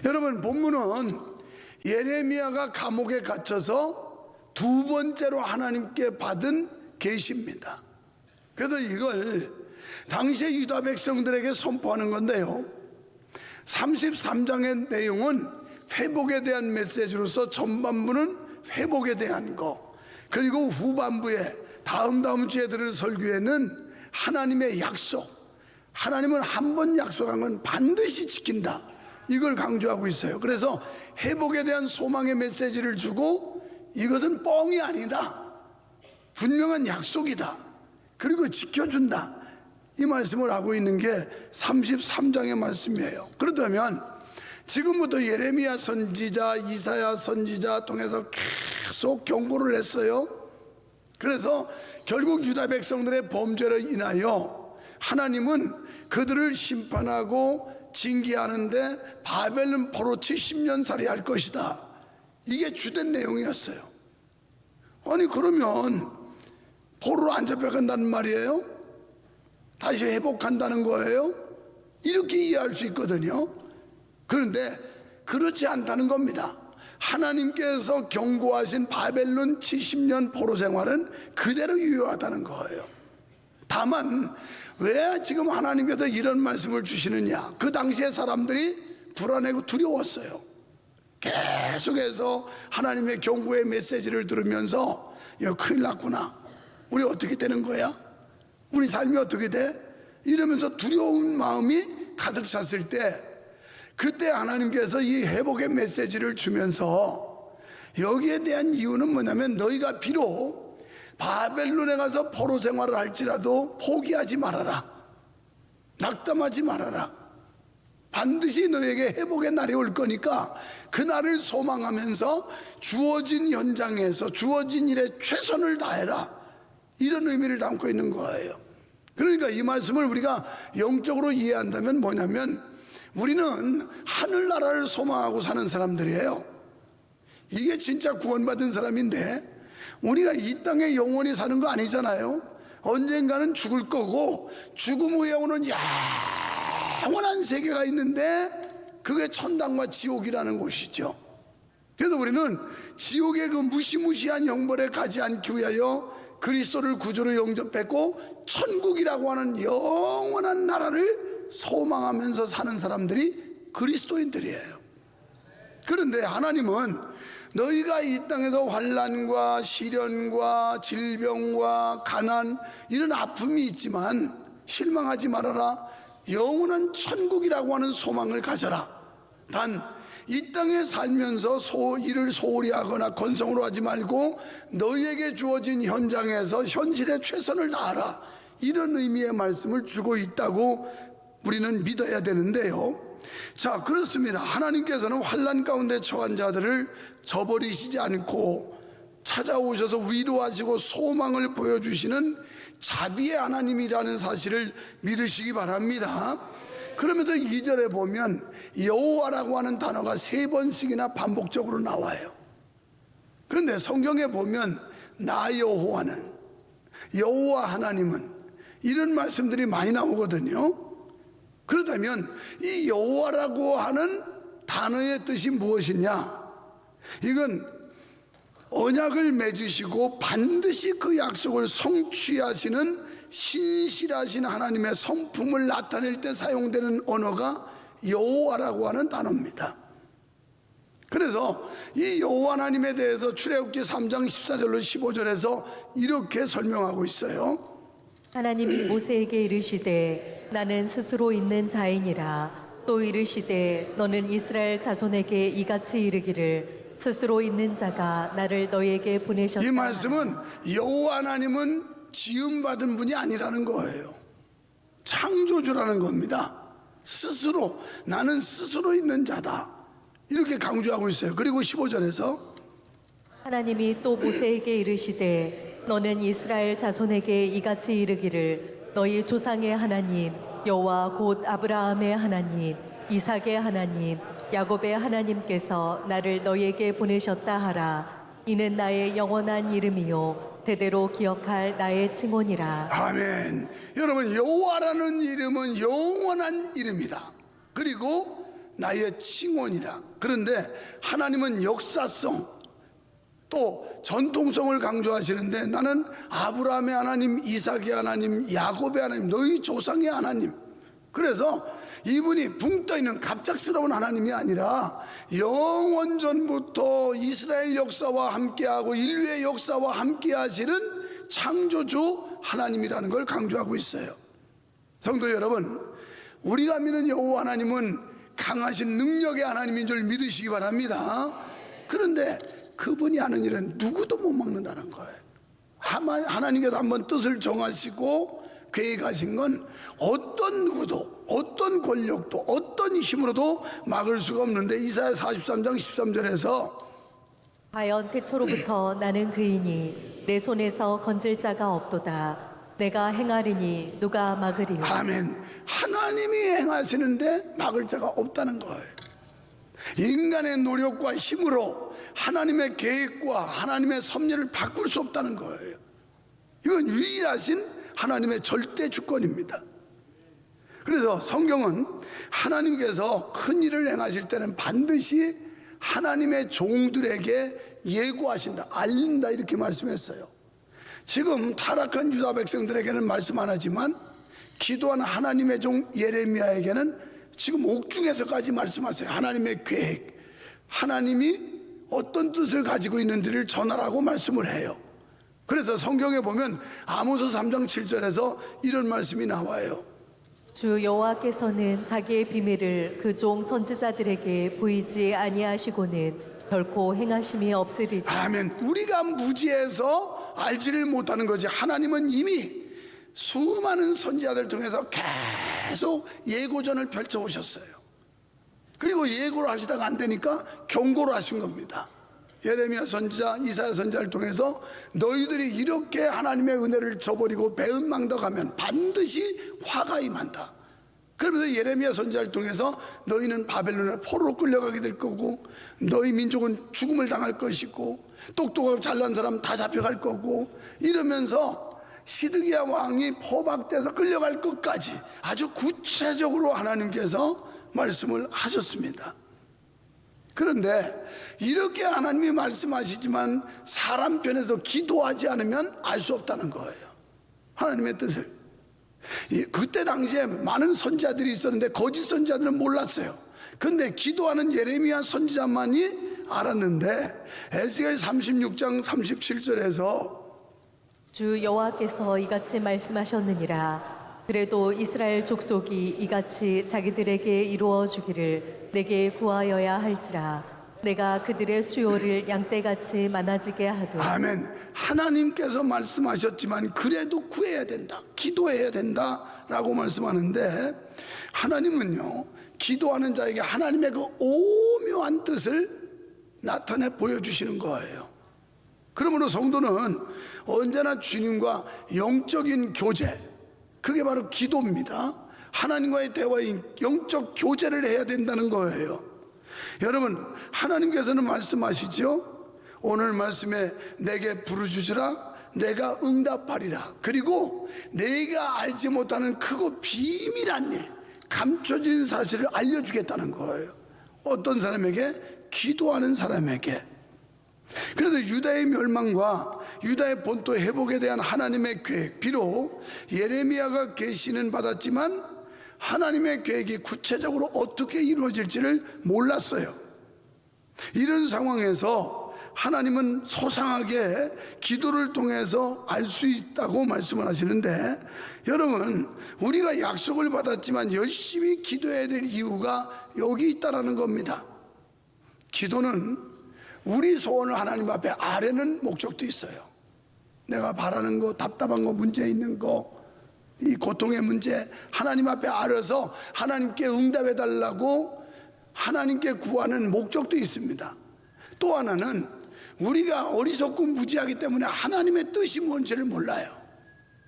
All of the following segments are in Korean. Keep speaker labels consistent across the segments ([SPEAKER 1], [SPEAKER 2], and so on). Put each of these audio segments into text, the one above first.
[SPEAKER 1] 여러분, 본문은 예레미야가 감옥에 갇혀서 두 번째로 하나님께 받은 계시입니다. 그래서 이걸 당시의 유다 백성들에게 선포하는 건데요, 33장의 내용은 회복에 대한 메시지로서 전반부는 회복에 대한 거, 그리고 후반부에 다음 주에 들을 설교에는 하나님의 약속, 하나님은 한 번 약속한 건 반드시 지킨다, 이걸 강조하고 있어요. 그래서 회복에 대한 소망의 메시지를 주고 이것은 뻥이 아니다, 분명한 약속이다, 그리고 지켜준다, 이 말씀을 하고 있는 게 33장의 말씀이에요. 그렇다면 지금부터 예레미야 선지자, 이사야 선지자 통해서 계속 경고를 했어요. 그래서 결국 유다 백성들의 범죄로 인하여 하나님은 그들을 심판하고 징계하는데 바벨론 포로 70년 살이할 것이다, 이게 주된 내용이었어요. 아니, 그러면 포로로 안 잡혀간다는 말이에요? 다시 회복한다는 거예요? 이렇게 이해할 수 있거든요. 그런데 그렇지 않다는 겁니다. 하나님께서 경고하신 바벨론 70년 포로 생활은 그대로 유효하다는 거예요. 다만 왜 지금 하나님께서 이런 말씀을 주시느냐, 그 당시에 사람들이 불안하고 두려웠어요. 계속해서 하나님의 경고의 메시지를 들으면서 야, 큰일 났구나, 우리 어떻게 되는 거야, 우리 삶이 어떻게 돼, 이러면서 두려운 마음이 가득 찼을 때, 그때 하나님께서 이 회복의 메시지를 주면서 여기에 대한 이유는 뭐냐면, 너희가 비록 바벨론에 가서 포로 생활을 할지라도 포기하지 말아라, 낙담하지 말아라, 반드시 너에게 회복의 날이 올 거니까 그 날을 소망하면서 주어진 현장에서 주어진 일에 최선을 다해라, 이런 의미를 담고 있는 거예요. 그러니까 이 말씀을 우리가 영적으로 이해한다면 뭐냐면, 우리는 하늘나라를 소망하고 사는 사람들이에요. 이게 진짜 구원받은 사람인데, 우리가 이 땅에 영원히 사는 거 아니잖아요. 언젠가는 죽을 거고, 죽음 후에 오는 영원한 세계가 있는데 그게 천당과 지옥이라는 곳이죠. 그래서 우리는 지옥의 그 무시무시한 영벌에 가지 않기 위하여 그리스도를 구주로 영접했고 천국이라고 하는 영원한 나라를 소망하면서 사는 사람들이 그리스도인들이에요. 그런데 하나님은 너희가 이 땅에서 환난과 시련과 질병과 가난, 이런 아픔이 있지만 실망하지 말아라, 영원한 천국이라고 하는 소망을 가져라. 단 이 땅에 살면서 일을 소홀히 하거나 건성으로 하지 말고 너희에게 주어진 현장에서 현실에 최선을 다하라, 이런 의미의 말씀을 주고 있다고 우리는 믿어야 되는데요. 자, 그렇습니다. 하나님께서는 환난 가운데 처한 자들을 저버리시지 않고 찾아오셔서 위로하시고 소망을 보여주시는 자비의 하나님이라는 사실을 믿으시기 바랍니다. 그러면서 2절에 보면 여호와라고 하는 단어가 3번씩이나 반복적으로 나와요. 그런데 성경에 보면 나 여호와는, 여호와 하나님은, 이런 말씀들이 많이 나오거든요. 그렇다면 이 여호와라고 하는 단어의 뜻이 무엇이냐, 이건 언약을 맺으시고 반드시 그 약속을 성취하시는 신실하신 하나님의 성품을 나타낼 때 사용되는 언어가 여호와라고 하는 단어입니다. 그래서 이 여호와 하나님에 대해서 출애굽기 3장 14절로 15절에서 이렇게 설명하고 있어요.
[SPEAKER 2] 하나님이 모세에게 이르시되 나는 스스로 있는 자이니라. 또 이르시되 너는 이스라엘 자손에게 이같이 이르기를 스스로 있는 자가 나를 너희에게 보내셨다.
[SPEAKER 1] 이 말씀은 여호와 하나님은 지음받은 분이 아니라는 거예요. 창조주라는 겁니다. 스스로, 나는 스스로 있는 자다, 이렇게 강조하고 있어요. 그리고 15절에서
[SPEAKER 2] 하나님이 또 모세에게 이르시되 너는 이스라엘 자손에게 이같이 이르기를 너희 조상의 하나님 여호와 곧 아브라함의 하나님 이삭의 하나님 야곱의 하나님께서 나를 너희에게 보내셨다 하라. 이는 나의 영원한 이름이요 대대로 기억할 나의 칭호니라.
[SPEAKER 1] 아멘. 여러분, 여호와라는 이름은 영원한 이름이다. 그리고 나의 칭원이라. 그런데 하나님은 역사성 또 전통성을 강조하시는데 나는 아브라함의 하나님, 이삭의 하나님, 야곱의 하나님, 너희 조상의 하나님. 그래서 이분이 붕 떠있는 갑작스러운 하나님이 아니라 영원 전부터 이스라엘 역사와 함께하고 인류의 역사와 함께 하시는 창조주 하나님이라는 걸 강조하고 있어요. 성도 여러분, 우리가 믿는 여호와 하나님은 강하신 능력의 하나님인 줄 믿으시기 바랍니다. 그런데 그분이 하는 일은 누구도 못 막는다는 거예요. 하나님께서 한번 뜻을 정하시고 계획하신 건 어떤 누구도, 어떤 권력도, 어떤 힘으로도 막을 수가 없는데, 이사야 43장 13절에서
[SPEAKER 2] 과연 태초로부터 나는 그이니 내 손에서 건질 자가 없도다. 내가 행하리니 누가 막으리요.
[SPEAKER 1] 아멘. 하나님이 행하시는데 막을 자가 없다는 거예요. 인간의 노력과 힘으로 하나님의 계획과 하나님의 섭리를 바꿀 수 없다는 거예요. 이건 유일하신 하나님의 절대 주권입니다. 그래서 성경은 하나님께서 큰 일을 행하실 때는 반드시 하나님의 종들에게 예고하신다, 알린다, 이렇게 말씀했어요. 지금 타락한 유다 백성들에게는 말씀 안 하지만 기도한 하나님의 종 예레미야에게는 지금 옥중에서까지 말씀하세요. 하나님의 계획, 하나님이 어떤 뜻을 가지고 있는지를 전하라고 말씀을 해요. 그래서 성경에 보면 아모스 3장 7절에서 이런 말씀이 나와요.
[SPEAKER 2] 주 여호와께서는 자기의 비밀을 그 종 선지자들에게 보이지 아니하시고는 결코 행하심이 없으리니.
[SPEAKER 1] 아멘. 우리가 무지해서 알지를 못하는 거지, 하나님은 이미 수많은 선지자들 통해서 계속 예고전을 펼쳐오셨어요. 그리고 예고를 하시다가 안 되니까 경고를 하신 겁니다. 예레미야 선지자, 이사야 선지자를 통해서 너희들이 이렇게 하나님의 은혜를 저버리고 배은망덕하면 반드시 화가 임한다. 그러면서 예레미야 선지자를 통해서 너희는 바벨론의 포로로 끌려가게 될 거고, 너희 민족은 죽음을 당할 것이고, 똑똑하고 잘난 사람 다 잡혀갈 거고, 이러면서 시드기야 왕이 포박돼서 끌려갈 것까지 아주 구체적으로 하나님께서 말씀을 하셨습니다. 그런데 이렇게 하나님이 말씀하시지만 사람 편에서 기도하지 않으면 알 수 없다는 거예요, 하나님의 뜻을. 그때 당시에 많은 선지자들이 있었는데 거짓 선지자들은 몰랐어요. 근데 기도하는 예레미야 선지자만이 알았는데, 에스겔 36장 37절에서
[SPEAKER 2] 주 여호와께서 이같이 말씀하셨느니라. 그래도 이스라엘 족속이 이같이 자기들에게 이루어 주기를 내게 구하여야 할지라. 내가 그들의 수요를 양떼같이 많아지게 하되.
[SPEAKER 1] 아멘. 하나님께서 말씀하셨지만 그래도 구해야 된다, 기도해야 된다 라고 말씀하는데, 하나님은요 기도하는 자에게 하나님의 그 오묘한 뜻을 나타내 보여주시는 거예요. 그러므로 성도는 언제나 주님과 영적인 교제, 그게 바로 기도입니다. 하나님과의 대화인 영적 교제를 해야 된다는 거예요. 여러분, 하나님께서는 말씀하시죠. 오늘 말씀에 내게 부르짖으라 내가 응답하리라. 그리고 내가 알지 못하는 크고 비밀한 일, 감춰진 사실을 알려주겠다는 거예요. 어떤 사람에게? 기도하는 사람에게. 그래서 유다의 멸망과 유다의 본토 회복에 대한 하나님의 계획, 비록 예레미야가 계시는 받았지만 하나님의 계획이 구체적으로 어떻게 이루어질지를 몰랐어요. 이런 상황에서 하나님은 소상하게 기도를 통해서 알 수 있다고 말씀을 하시는데, 여러분, 우리가 약속을 받았지만 열심히 기도해야 될 이유가 여기 있다는 겁니다. 기도는 우리 소원을 하나님 앞에 아뢰는 목적도 있어요. 내가 바라는 거, 답답한 거, 문제 있는 거, 이 고통의 문제 하나님 앞에 아뢰서 하나님께 응답해 달라고 하나님께 구하는 목적도 있습니다. 또 하나는 우리가 어리석고 무지하기 때문에 하나님의 뜻이 뭔지를 몰라요.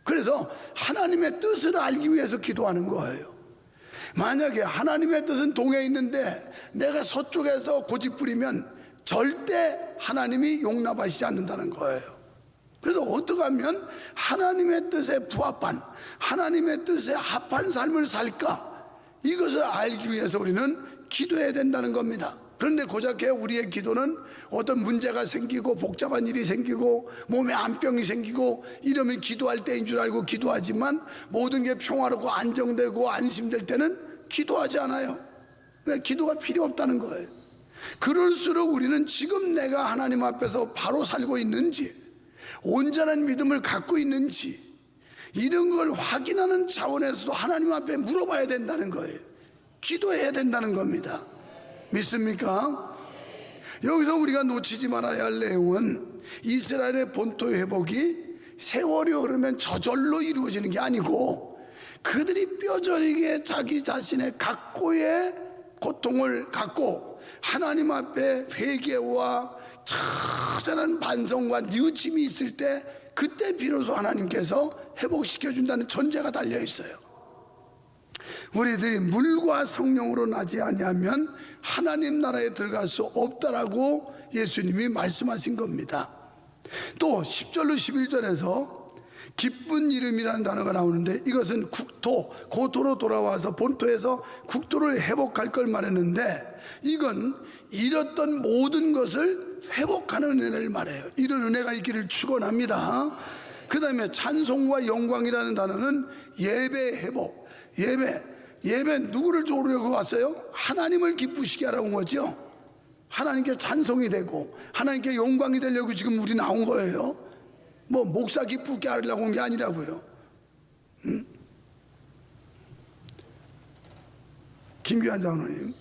[SPEAKER 1] 그래서 하나님의 뜻을 알기 위해서 기도하는 거예요. 만약에 하나님의 뜻은 동해에 있는데 내가 서쪽에서 고집 부리면 절대 하나님이 용납하시지 않는다는 거예요. 그래서 어떻게 하면 하나님의 뜻에 부합한, 하나님의 뜻에 합한 삶을 살까, 이것을 알기 위해서 우리는 기도해야 된다는 겁니다. 그런데 고작해 우리의 기도는 어떤 문제가 생기고 복잡한 일이 생기고 몸에 암병이 생기고 이러면 기도할 때인 줄 알고 기도하지만 모든 게 평화롭고 안정되고 안심될 때는 기도하지 않아요. 왜? 기도가 필요 없다는 거예요. 그럴수록 우리는 지금 내가 하나님 앞에서 바로 살고 있는지, 온전한 믿음을 갖고 있는지, 이런 걸 확인하는 차원에서도 하나님 앞에 물어봐야 된다는 거예요. 기도해야 된다는 겁니다. 믿습니까? 여기서 우리가 놓치지 말아야 할 내용은 이스라엘의 본토 회복이 세월이 흐르면 저절로 이루어지는 게 아니고 그들이 뼈저리게 자기 자신의 각고의 고통을 갖고 하나님 앞에 회개와 처절한 반성과 뉘우침이 있을 때 그때 비로소 하나님께서 회복시켜준다는 전제가 달려 있어요. 우리들이 물과 성령으로 나지 아니하면 하나님 나라에 들어갈 수 없다라고 예수님이 말씀하신 겁니다. 또 10절로 11절에서 기쁜 이름이라는 단어가 나오는데 이것은 국토, 고토로 돌아와서 본토에서 국토를 회복할 걸 말했는데 이건 잃었던 모든 것을 회복하는 은혜를 말해요. 이런 은혜가 있기를 축원합니다. 그 다음에 찬송과 영광이라는 단어는 예배 회복. 예배 누구를 좋으려고 왔어요? 하나님을 기쁘시게 하라고 온 거죠. 하나님께 찬송이 되고 하나님께 영광이 되려고 지금 우리 나온 거예요. 뭐 목사 기쁘게 하려고 온 게 아니라고요. 김규환 장로님,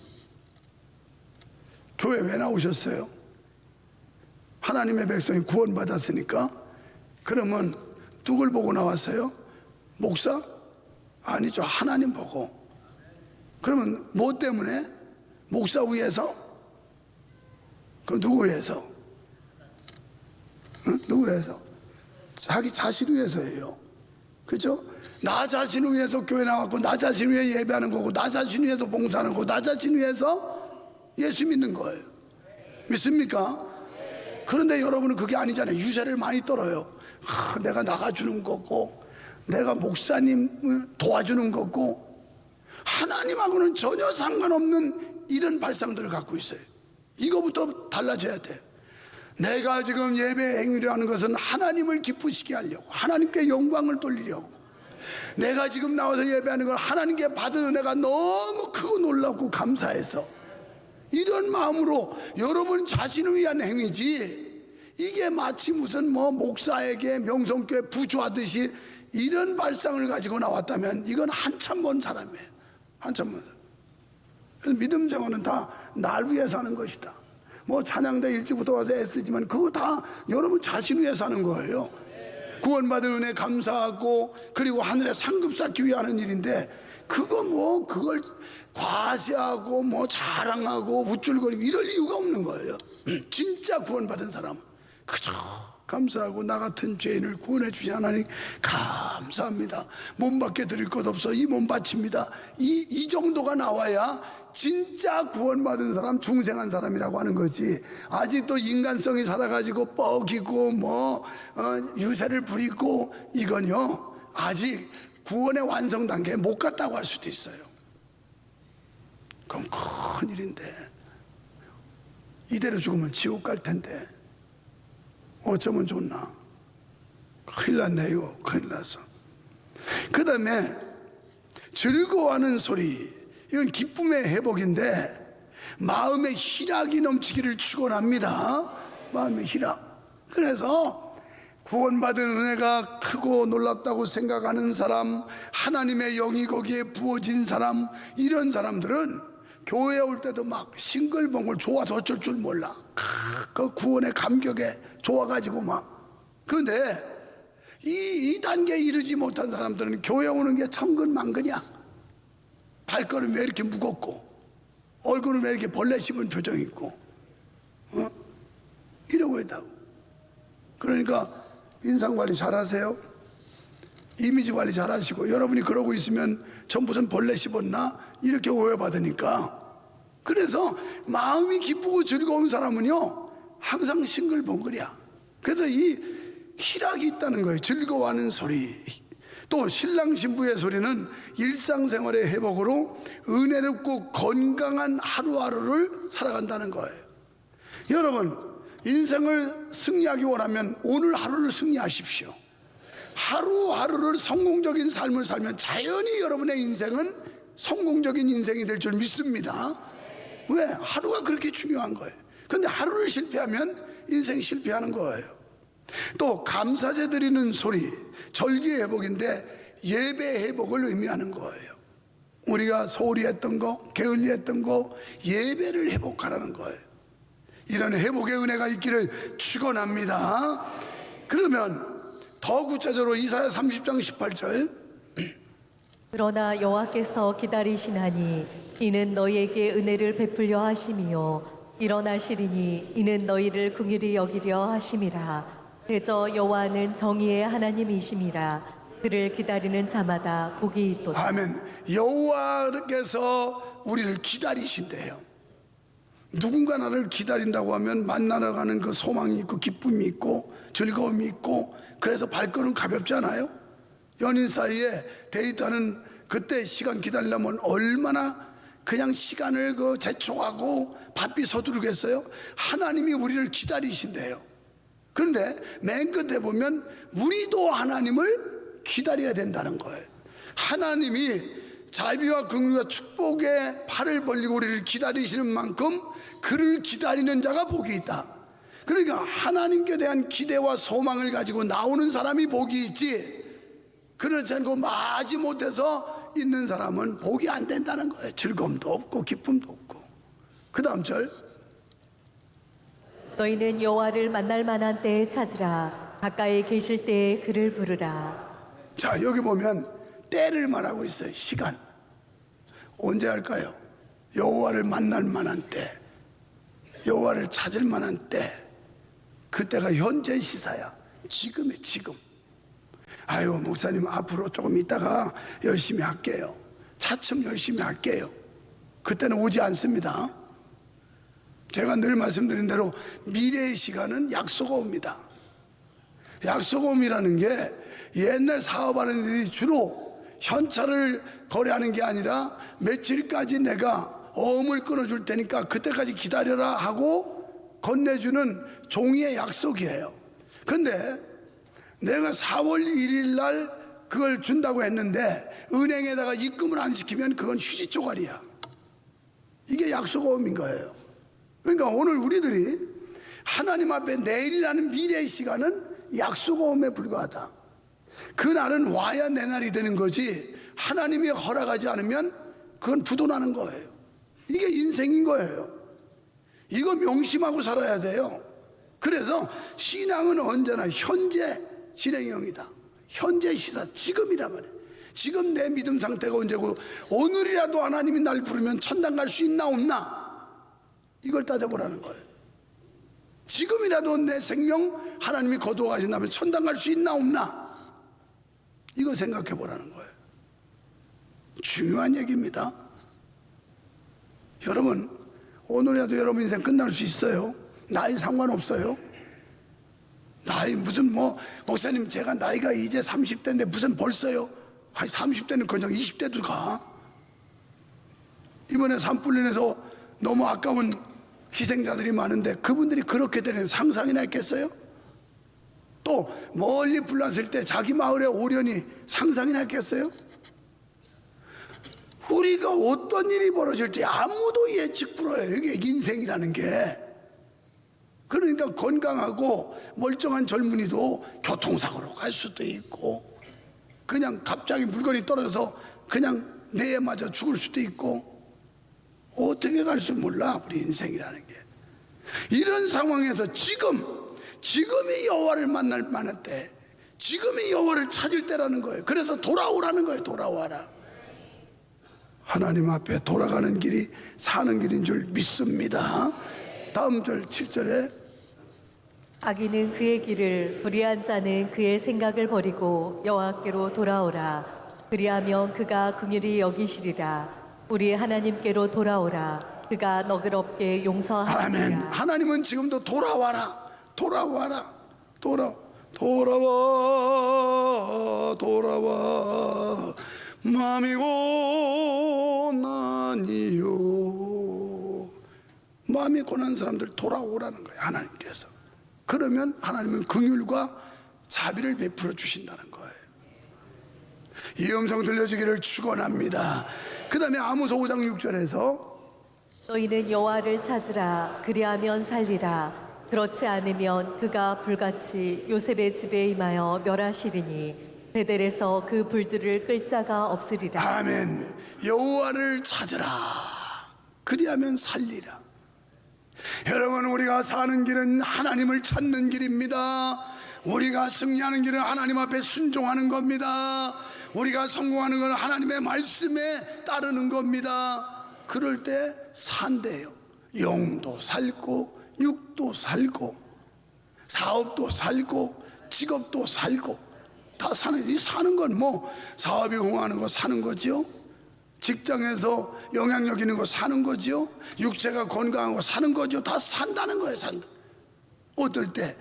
[SPEAKER 1] 교회 왜 나오셨어요? 하나님의 백성이 구원받았으니까. 그러면 누굴 보고 나왔어요? 목사? 아니죠. 하나님 보고. 그러면 뭐 때문에? 목사 위해서? 그 누구 위해서? 누구 위해서? 자기 자신 위해서예요. 그죠? 나 자신을 위해서 교회 나왔고 나 자신을 위해 예배하는 거고 나 자신을 위해서 봉사하는 거고 나 자신을 위해서 예수 믿는 거예요. 믿습니까? 그런데 여러분은 그게 아니잖아요. 유세를 많이 떨어요. 내가 나가주는 거고 내가 목사님 도와주는 거고 하나님하고는 전혀 상관없는 이런 발상들을 갖고 있어요. 이거부터 달라져야 돼. 내가 지금 예배 행위라는 것은 하나님을 기쁘시게 하려고, 하나님께 영광을 돌리려고, 내가 지금 나와서 예배하는 건 하나님께 받은 은혜가 너무 크고 놀랍고 감사해서 이런 마음으로 여러분 자신을 위한 행위지, 이게 마치 무슨 뭐 목사에게 명성교회 부조하듯이 이런 발상을 가지고 나왔다면 이건 한참 먼 사람이에요. 한참 먼 사람. 그래서 믿음 생활은 다 날 위해서 하는 것이다. 뭐 찬양대 일찍부터 와서 애쓰지만 그거 다 여러분 자신 위해서 하는 거예요. 구원받은 은혜 감사하고 그리고 하늘에 상급 쌓기 위해 하는 일인데 그거 뭐 그걸 과시하고 뭐 자랑하고 우쭐거리고 이럴 이유가 없는 거예요. 진짜 구원받은 사람은 그저 감사하고 나 같은 죄인을 구원해 주신 하나님 감사합니다. 몸밖에 드릴 것 없어 이 몸 바칩니다. 이 정도가 나와야 진짜 구원받은 사람, 중생한 사람이라고 하는 거지. 아직도 인간성이 살아가지고 뻐기고 뭐 유세를 부리고 이건요 아직 구원의 완성 단계에 못 갔다고 할 수도 있어요. 그럼 큰일인데 이대로 죽으면 지옥 갈 텐데 어쩌면 좋나. 큰일 났네 이거. 큰일 났어. 그 다음에 즐거워하는 소리, 이건 기쁨의 회복인데 마음의 희락이 넘치기를 축원합니다. 마음의 희락. 그래서 구원받은 은혜가 크고 놀랍다고 생각하는 사람, 하나님의 영이 거기에 부어진 사람, 이런 사람들은 교회에 올 때도 막 싱글벙글 좋아서 어쩔 줄 몰라. 그 구원의 감격에 좋아가지고 막. 그런데 이 단계에 이르지 못한 사람들은 교회 오는 게 천근만근이야. 발걸음이 왜 이렇게 무겁고 얼굴은 왜 이렇게 벌레 씹은 표정이 있고 이러고 있다고. 그러니까 인상관리 잘하세요. 이미지 관리 잘하시고 여러분이 그러고 있으면 전 무슨 벌레 씹었나 이렇게 오해받으니까. 그래서 마음이 기쁘고 즐거운 사람은요 항상 싱글벙글이야. 그래서 이 희락이 있다는 거예요. 즐거워하는 소리. 또 신랑 신부의 소리는 일상생활의 회복으로 은혜롭고 건강한 하루하루를 살아간다는 거예요. 여러분, 인생을 승리하기 원하면 오늘 하루를 승리하십시오. 하루하루를 성공적인 삶을 살면 자연히 여러분의 인생은 성공적인 인생이 될 줄 믿습니다. 왜? 하루가 그렇게 중요한 거예요. 근데 하루를 실패하면 인생 실패하는 거예요. 또 감사제 드리는 소리, 절기의 회복인데 예배 회복을 의미하는 거예요. 우리가 소홀히 했던 거, 게을리 했던 거, 예배를 회복하라는 거예요. 이런 회복의 은혜가 있기를 축원합니다. 그러면 더 구체적으로 이사야 30장 18절,
[SPEAKER 2] 그러나 여호와께서 기다리시나니 이는 너희에게 은혜를 베풀려 하심이요 일어나시리니 이는 너희를 긍휼히 여기려 하심이라. 대저 여호와는 정의의 하나님이심이라. 그를 기다리는 자마다 복이 있도다.
[SPEAKER 1] 아멘. 여호와께서 우리를 기다리신대요. 누군가 나를 기다린다고 하면 만나러 가는 그 소망이 있고 기쁨이 있고 즐거움이 있고, 그래서 발걸음 가볍지 않아요? 연인 사이에 데이트하는 그때 시간 기다리려면 얼마나 그냥 시간을 재촉하고 바삐 서두르겠어요? 하나님이 우리를 기다리신대요. 그런데 맨 끝에 보면 우리도 하나님을 기다려야 된다는 거예요. 하나님이 자비와 긍휼과 축복의 팔을 벌리고 우리를 기다리시는 만큼 그를 기다리는 자가 복이 있다. 그러니까 하나님께 대한 기대와 소망을 가지고 나오는 사람이 복이 있지, 그렇지 않고 마지 못해서 있는 사람은 복이 안 된다는 거예요. 즐거움도 없고 기쁨도 없고. 그 다음 절,
[SPEAKER 2] 너희는 여호와를 만날 만한 때에 찾으라. 가까이 계실 때에 그를 부르라.
[SPEAKER 1] 자, 여기 보면 때를 말하고 있어요. 시간. 언제 할까요? 여호와를 만날 만한 때, 여호와를 찾을 만한 때. 그때가 현재 시사야. 지금이 지금. 아유, 목사님 앞으로 조금 있다가 열심히 할게요. 차츰 열심히 할게요. 그때는 오지 않습니다. 제가 늘 말씀드린 대로 미래의 시간은 약속이 옵니다. 약속음이라는 게 옛날 사업하는 일이 주로 현찰을 거래하는 게 아니라 며칠까지 내가 어음을 끊어줄 테니까 그때까지 기다려라 하고 건네주는 종이의 약속이에요. 근데 내가 4월 1일 날 그걸 준다고 했는데 은행에다가 입금을 안 시키면 그건 휴지 쪼가리야. 이게 약속음인 거예요. 그러니까 오늘 우리들이 하나님 앞에 내일이라는 미래의 시간은 약속음에 불과하다. 그날은 와야 내 날이 되는 거지, 하나님이 허락하지 않으면 그건 부도나는 거예요. 이게 인생인 거예요. 이거 명심하고 살아야 돼요. 그래서 신앙은 언제나 현재 진행형이다. 현재 시사, 지금이란 말이에요. 지금 내 믿음 상태가 언제고, 오늘이라도 하나님이 날 부르면 천당 갈 수 있나 없나, 이걸 따져보라는 거예요. 지금이라도 내 생명 하나님이 거두어 가신다면 천당 갈 수 있나 없나, 이거 생각해 보라는 거예요. 중요한 얘기입니다. 여러분, 오늘이라도 여러분 인생 끝날 수 있어요. 나이 상관없어요. 나이 무슨 목사님 제가 나이가 이제 30대인데 무슨 벌써요? 아니 30대는 그냥 20대도 가. 이번에 산불린에서 너무 아까운 희생자들이 많은데 그분들이 그렇게 되는 상상이나 했겠어요? 또 멀리 불났을 때 자기 마을에 오려니 상상이나 했겠어요? 우리가 어떤 일이 벌어질지 아무도 예측 불허해요. 이게 인생이라는 게. 그러니까 건강하고 멀쩡한 젊은이도 교통사고로 갈 수도 있고, 그냥 갑자기 물건이 떨어져서 그냥 뇌에 맞아 죽을 수도 있고, 어떻게 갈 줄 몰라 우리 인생이라는 게. 이런 상황에서 지금이 여호와를 만날 만한 때, 지금이 여호와를 찾을 때라는 거예요. 그래서 돌아오라는 거예요. 돌아와라. 하나님 앞에 돌아가는 길이 사는 길인 줄 믿습니다. 다음 절 7절에
[SPEAKER 2] 악인은 그의 길을, 불의한 자는 그의 생각을 버리고 여호와께로 돌아오라. 그리하면 그가 긍휼히 여기시리라. 우리 하나님께로 돌아오라. 그가 너그럽게
[SPEAKER 1] 아멘.
[SPEAKER 2] 용서하시리라.
[SPEAKER 1] 하나님은 지금도 돌아와라, 돌아와라, 돌아와 돌아와 마음이 고난이요. 마음이 고난 사람들 돌아오라는 거예요, 하나님께서. 그러면 하나님은 긍휼과 자비를 베풀어 주신다는 거예요. 이 음성 들려주기를 축원합니다. 그 다음에 아모스 5장 6절에서
[SPEAKER 2] 너희는 여호와를 찾으라. 그리하면 살리라. 그렇지 않으면 그가 불같이 요셉의 집에 임하여 멸하시리니 베델에서 그 불들을 끌 자가 없으리라.
[SPEAKER 1] 아멘. 여호와를 찾으라. 그리하면 살리라. 여러분, 우리가 사는 길은 하나님을 찾는 길입니다. 우리가 승리하는 길은 하나님 앞에 순종하는 겁니다. 우리가 성공하는 건 하나님의 말씀에 따르는 겁니다. 그럴 때 산대요. 영도 살고 육도 살고 사업도 살고 직업도 살고 다 사는. 이 사는 건 뭐 사업이 흥하는 거 사는 거죠. 직장에서 영향력 있는 거 사는 거죠. 육체가 건강한 거 사는 거죠. 다 산다는 거예요. 산다. 어떨 때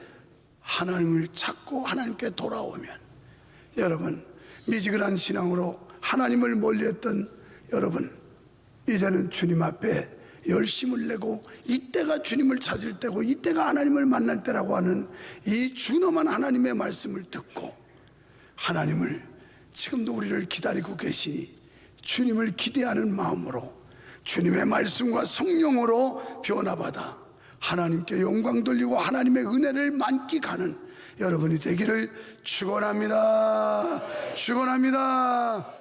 [SPEAKER 1] 하나님을 찾고 하나님께 돌아오면, 여러분, 미지근한 신앙으로 하나님을 멀리했던 여러분, 이제는 주님 앞에 열심을 내고 이때가 주님을 찾을 때고 이때가 하나님을 만날 때라고 하는 이 준엄한 하나님의 말씀을 듣고 하나님을, 지금도 우리를 기다리고 계시니 주님을 기대하는 마음으로 주님의 말씀과 성령으로 변화받아 하나님께 영광 돌리고 하나님의 은혜를 만끽하는 여러분이 되기를 축원합니다. 축원합니다.